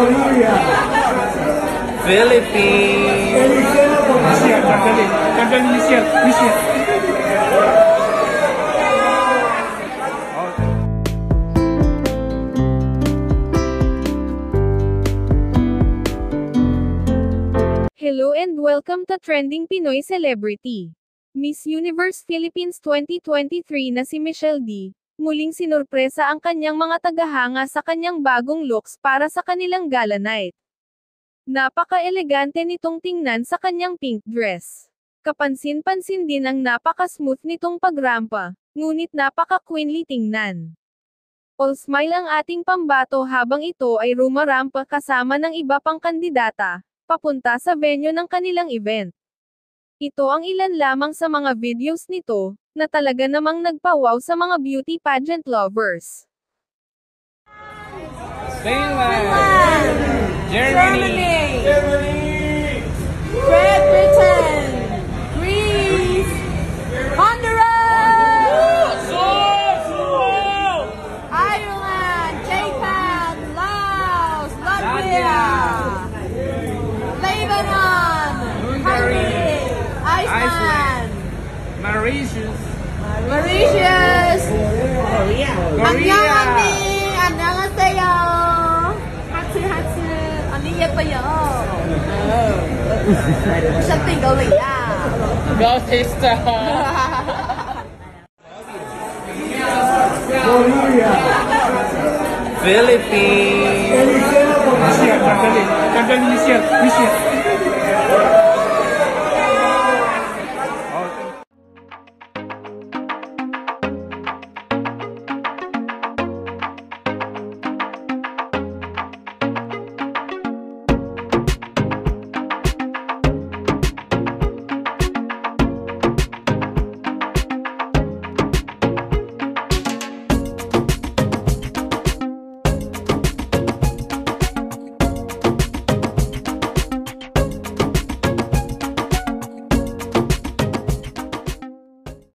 Philippines. Hello and welcome to Trending Pinoy Celebrity. Miss Universe Philippines 2023 na si Michelle D, muling sinurpresa ang kanyang mga tagahanga sa kanyang bagong looks para sa kanilang gala night. Napaka-elegante nitong tingnan sa kanyang pink dress. Kapansin-pansin din ang napaka-smooth nitong pagrampa, ngunit napaka-queenly tingnan. All smile ang ating pambato habang ito ay rumarampa kasama ng iba pang kandidata, papunta sa venue ng kanilang event. Ito ang ilan lamang sa mga videos nito, na talaga namang nagpa-wow sa mga beauty pageant lovers. Finland, Germany, Great Britain, Greece, Honduras, Ireland, Japan, Laos, Latvia, Lebanon, Hungary, Iceland, Mauritius, Korea. 안녕하세요. 하트. 언니 예뻐요. 셔팅걸이야. Go sister. Philippines.